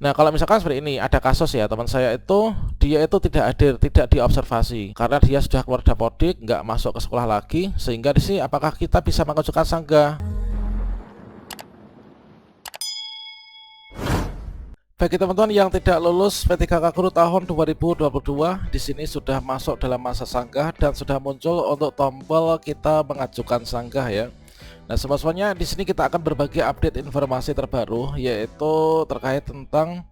Nah, kalau misalkan seperti ini, ada kasus ya, teman saya itu dia itu tidak hadir, tidak diobservasi karena dia sudah keluar dapodik, nggak masuk ke sekolah lagi, sehingga di sini apakah kita bisa mengajukan sanggah? Bagi teman-teman yang tidak lulus P3K Guru tahun 2022, di sini sudah masuk dalam masa sanggah dan sudah muncul untuk tombol kita mengajukan sanggah ya. Nah, semuanya di sini kita akan berbagi update informasi terbaru, yaitu terkait tentang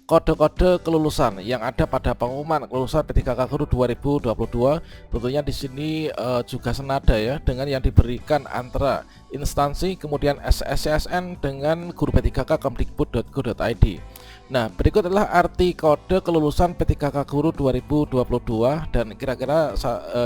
kode-kode kelulusan yang ada pada pengumuman kelulusan P3K Guru 2022. Tentunya di sini juga senada ya dengan yang diberikan antara instansi kemudian SSCSN dengan guru P3K Kemdikbud.go.id. Nah, berikut adalah arti kode kelulusan P3K Guru 2022 dan kira-kira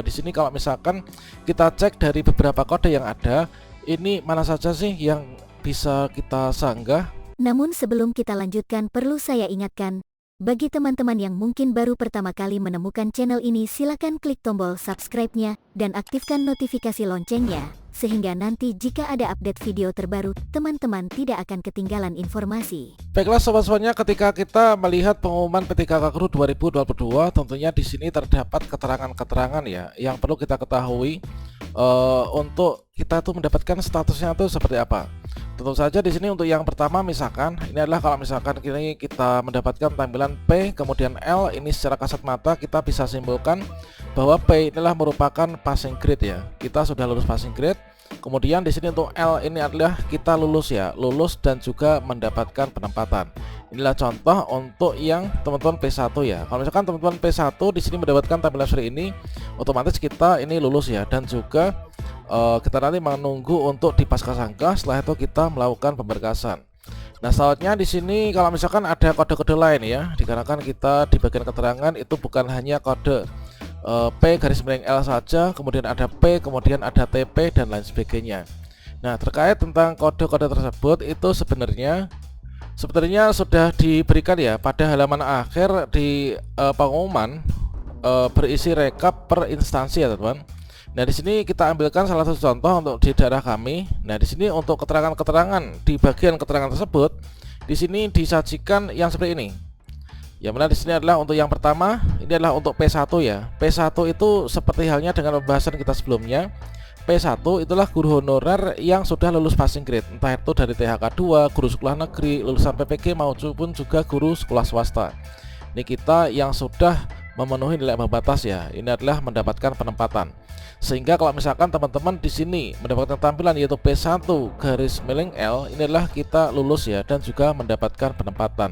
di sini kalau misalkan kita cek dari beberapa kode yang ada, ini mana saja sih yang bisa kita sanggah? Namun sebelum kita lanjutkan, perlu saya ingatkan, bagi teman-teman yang mungkin baru pertama kali menemukan channel ini, silakan klik tombol subscribe-nya dan aktifkan notifikasi loncengnya, sehingga nanti jika ada update video terbaru, teman-teman tidak akan ketinggalan informasi. Baiklah sobat-sobatnya, ketika kita melihat pengumuman P3K Guru 2022, tentunya di sini terdapat keterangan-keterangan ya yang perlu kita ketahui untuk kita tuh mendapatkan statusnya tuh seperti apa. Tentu saja di sini untuk yang pertama, misalkan ini adalah kalau misalkan kini kita mendapatkan tampilan P kemudian L, ini secara kasat mata kita bisa simpulkan bahwa P inilah merupakan passing grade ya. Kita sudah lulus passing grade. Kemudian di sini untuk L ini adalah kita lulus ya, lulus dan juga mendapatkan penempatan. Inilah contoh untuk yang teman-teman P1 ya. Kalau misalkan teman-teman P1 di sini mendapatkan tampilan seperti ini, otomatis kita ini lulus ya, dan juga kita nanti menunggu untuk dipascasanggah. Setelah itu kita melakukan pemberkasan. Nah, selanjutnya di sini kalau misalkan ada kode-kode lain ya, dikarenakan kita di bagian keterangan itu bukan hanya kode P_L saja, kemudian ada P, kemudian ada TP dan lain sebagainya. Nah, terkait tentang kode-kode tersebut itu sebenarnya sudah diberikan ya pada halaman akhir di pengumuman berisi rekap per instansi ya teman-teman. Nah, di sini kita ambilkan salah satu contoh untuk di daerah kami. Nah, di sini untuk keterangan-keterangan di bagian keterangan tersebut, di sini disajikan yang seperti ini. Yang mana di sini adalah untuk yang pertama, ini adalah untuk P1 ya. P1 itu seperti halnya dengan pembahasan kita sebelumnya. P1 itulah guru honorer yang sudah lulus passing grade, entah itu dari THK2, guru sekolah negeri, lulusan PPG maupun juga guru sekolah swasta. Ini kita yang sudah memenuhi nilai ambang batas ya. Ini adalah mendapatkan penempatan. Sehingga kalau misalkan teman-teman di sini mendapatkan tampilan yaitu P1_L, ini adalah kita lulus ya dan juga mendapatkan penempatan.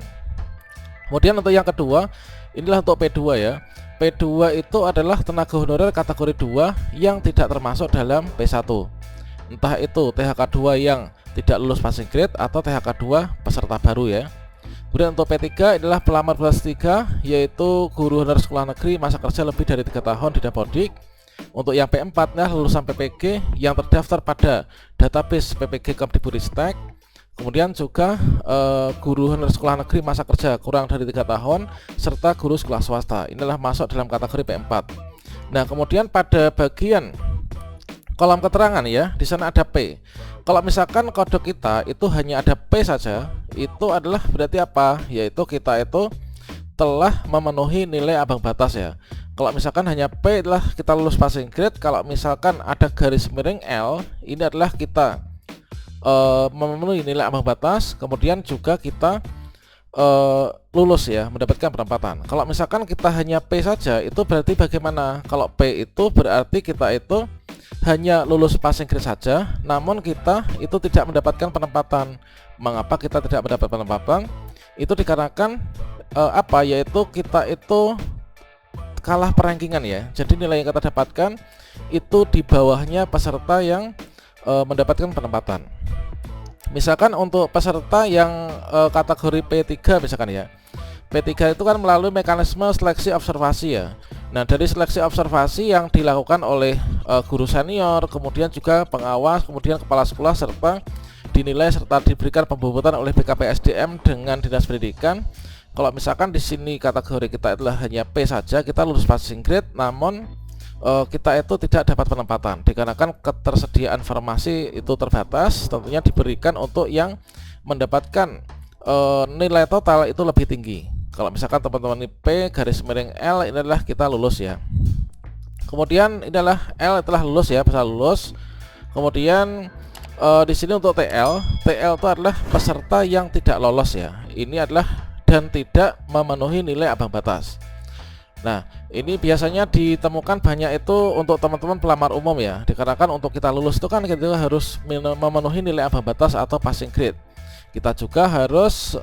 Kemudian untuk yang kedua, inilah untuk P2 ya. P2 itu adalah tenaga honorer kategori 2 yang tidak termasuk dalam P1. Entah itu THK2 yang tidak lulus passing grade atau THK2 peserta baru ya. Kemudian untuk P3 adalah pelamar kelas 3, yaitu guru honorer sekolah negeri masa kerja lebih dari 3 tahun di Dapodik. Untuk yang P4 adalah lulusan PPG yang terdaftar pada database PPG Kemdikbudristek. Kemudian juga guru honorer sekolah negeri masa kerja kurang dari 3 tahun serta guru sekolah swasta. Inilah masuk dalam kategori P4. Nah, kemudian pada bagian kolom keterangan ya, di sana ada P. Kalau misalkan kode kita itu hanya ada P saja, itu adalah berarti apa? Yaitu kita itu telah memenuhi nilai ambang batas ya. Kalau misalkan hanya P adalah kita lulus passing grade. Kalau misalkan ada garis miring L, ini adalah kita memenuhi nilai ambang batas, kemudian juga kita lulus ya, mendapatkan penempatan. Kalau misalkan kita hanya P saja, itu berarti bagaimana? Kalau P itu berarti kita itu hanya lulus passing grade saja, namun kita itu tidak mendapatkan penempatan. Mengapa kita tidak mendapat penempatan? Itu dikarenakan apa? Yaitu kita itu kalah perankingan ya. Jadi nilai yang kita dapatkan itu di bawahnya peserta yang mendapatkan penempatan. Misalkan untuk peserta yang kategori P3 misalkan ya, P3 itu kan melalui mekanisme seleksi observasi ya. Nah, dari seleksi observasi yang dilakukan oleh guru senior, kemudian juga pengawas, kemudian kepala sekolah, serta dinilai serta diberikan pembobotan oleh BKPSDM dengan Dinas Pendidikan. Kalau misalkan di sini kategori kita adalah hanya P saja, kita lulus passing grade, namun kita itu tidak dapat penempatan dikarenakan ketersediaan informasi itu terbatas. Tentunya diberikan untuk yang mendapatkan nilai total itu lebih tinggi. Kalau misalkan teman-teman ini P garis miring L, ini adalah kita lulus ya. Kemudian ini adalah L telah lulus ya, bisa lulus. Kemudian di sini untuk TL itu adalah peserta yang tidak lolos ya. Ini adalah dan tidak memenuhi nilai ambang batas. Nah, ini biasanya ditemukan banyak itu untuk teman-teman pelamar umum ya. Dikarenakan untuk kita lulus itu kan kita harus memenuhi nilai ambang batas atau passing grade. Kita juga harus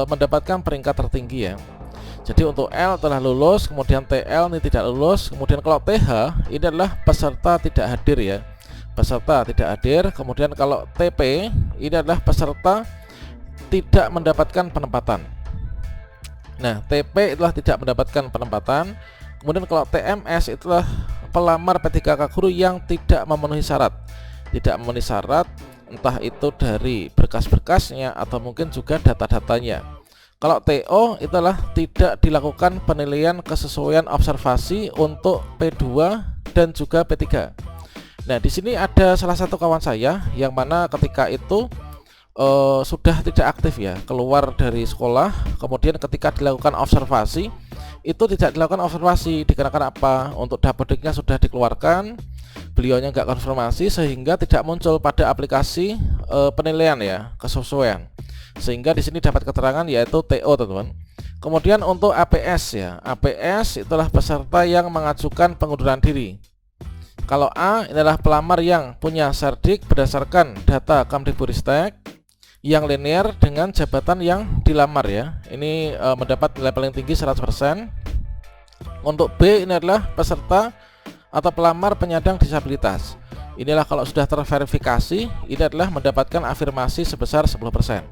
mendapatkan peringkat tertinggi ya. Jadi untuk L telah lulus, kemudian TL ini tidak lulus, kemudian kalau TH ini adalah peserta tidak hadir ya. Peserta tidak hadir. Kemudian kalau TP ini adalah peserta tidak mendapatkan penempatan. Nah, TP itulah tidak mendapatkan penempatan. Kemudian kalau TMS itulah pelamar P3K guru yang tidak memenuhi syarat. Tidak memenuhi syarat, entah itu dari berkas-berkasnya atau mungkin juga data-datanya. Kalau TO itulah tidak dilakukan penilaian kesesuaian observasi untuk P2 dan juga P3. Nah, di sini ada salah satu kawan saya yang mana ketika itu sudah tidak aktif ya, keluar dari sekolah, kemudian ketika dilakukan observasi itu tidak dilakukan observasi dikarenakan apa? Untuk dapodiknya sudah dikeluarkan, beliaunya nggak konfirmasi sehingga tidak muncul pada aplikasi penilaian ya, kesesuaian. Sehingga di sini dapat keterangan yaitu TO teman-teman. Kemudian untuk APS ya, APS itulah peserta yang mengajukan pengunduran diri. Kalau A adalah pelamar yang punya serdik berdasarkan data Kemdikbudristek yang linear dengan jabatan yang dilamar ya. Ini mendapat nilai paling tinggi 100%. Untuk B ini adalah peserta atau pelamar penyandang disabilitas. Inilah kalau sudah terverifikasi, ini adalah mendapatkan afirmasi sebesar 10%.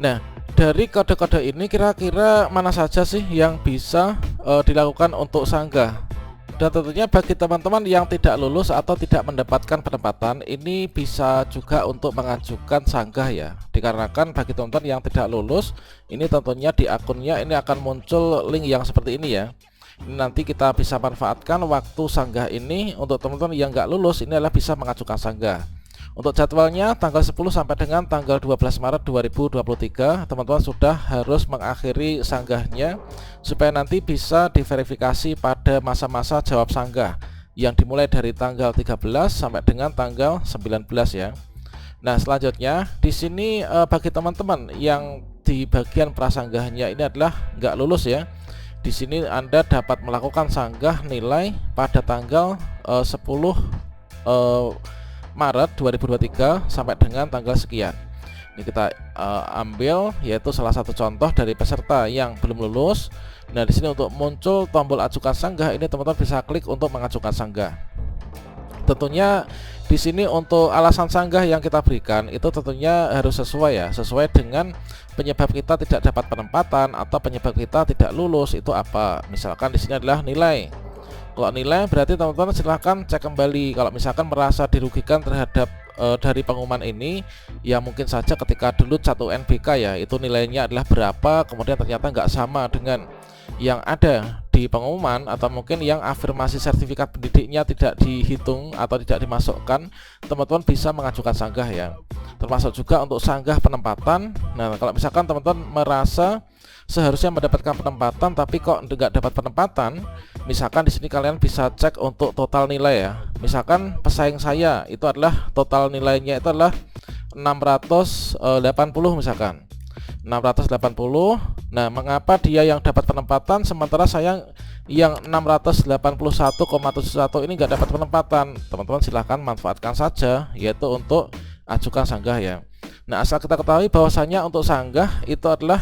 Nah, dari kode-kode ini kira-kira mana saja sih yang bisa dilakukan untuk sanggah? Dan tentunya bagi teman-teman yang tidak lulus atau tidak mendapatkan penempatan, ini bisa juga untuk mengajukan sanggah ya. Dikarenakan bagi teman-teman yang tidak lulus, ini tentunya di akunnya ini akan muncul link yang seperti ini ya. Ini nanti kita bisa manfaatkan waktu sanggah ini untuk teman-teman yang nggak lulus, ini adalah bisa mengajukan sanggah. Untuk jadwalnya tanggal 10 sampai dengan tanggal 12 Maret 2023 teman-teman sudah harus mengakhiri sanggahnya supaya nanti bisa diverifikasi pada masa-masa jawab sanggah yang dimulai dari tanggal 13 sampai dengan tanggal 19 ya. Nah, selanjutnya di sini bagi teman-teman yang di bagian prasanggahnya ini adalah nggak lulus ya. Di sini Anda dapat melakukan sanggah nilai pada tanggal 10 Maret 2023 sampai dengan tanggal sekian. Ini kita ambil yaitu salah satu contoh dari peserta yang belum lulus. Nah, di sini untuk muncul tombol ajukan sanggah ini teman-teman bisa klik untuk mengajukan sanggah. Tentunya di sini untuk alasan sanggah yang kita berikan itu tentunya harus sesuai ya, sesuai dengan penyebab kita tidak dapat penempatan atau penyebab kita tidak lulus itu apa. Misalkan di sini adalah nilai. Kalau nilai berarti teman-teman silahkan cek kembali. Kalau misalkan merasa dirugikan terhadap dari pengumuman ini, ya mungkin saja ketika dulu 1 NBK ya itu nilainya adalah berapa, kemudian ternyata nggak sama dengan yang ada di pengumuman, atau mungkin yang afirmasi sertifikat pendidiknya tidak dihitung atau tidak dimasukkan, teman-teman bisa mengajukan sanggah ya. Termasuk juga untuk sanggah penempatan. Nah, kalau misalkan teman-teman merasa seharusnya mendapatkan penempatan tapi kok nggak dapat penempatan, misalkan di sini kalian bisa cek untuk total nilai ya. Misalkan pesaing saya itu adalah total nilainya itu adalah 680 misalkan 680. Nah, mengapa dia yang dapat penempatan sementara saya yang 681,71 ini nggak dapat penempatan? Teman-teman silahkan manfaatkan saja yaitu untuk ajukan sanggah ya. Nah, asal kita ketahui bahwasanya untuk sanggah itu adalah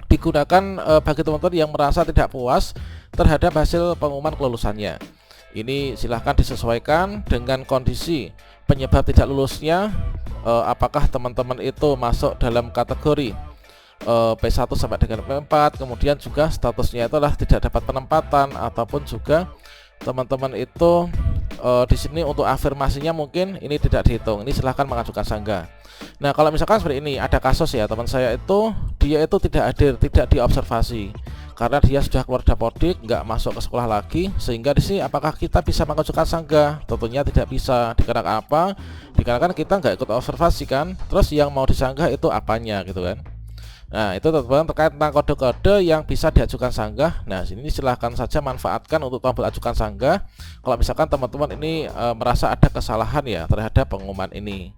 digunakan bagi teman-teman yang merasa tidak puas terhadap hasil pengumuman kelulusannya. Ini silahkan disesuaikan dengan kondisi penyebab tidak lulusnya. Apakah teman-teman itu masuk dalam kategori P1 sampai dengan P4, kemudian juga statusnya itu adalah tidak dapat penempatan, ataupun juga teman-teman itu di sini untuk afirmasinya mungkin ini tidak dihitung. Ini silahkan mengajukan sanggah. Nah, kalau misalkan seperti ini ada kasus ya, teman saya itu dia itu tidak hadir, tidak diobservasi karena dia sudah keluar dapodik, nggak masuk ke sekolah lagi, sehingga di sini apakah kita bisa mengajukan sanggah? Tentunya tidak bisa. Dikarenakan apa? Dikarenakan kita nggak ikut observasi kan. Terus yang mau disanggah itu apanya gitu kan? Nah, itu teman-teman terkait tentang kode-kode yang bisa diajukan sanggah. Nah, sini silahkan saja manfaatkan untuk tombol ajukan sanggah kalau misalkan teman-teman ini merasa ada kesalahan ya terhadap pengumuman ini.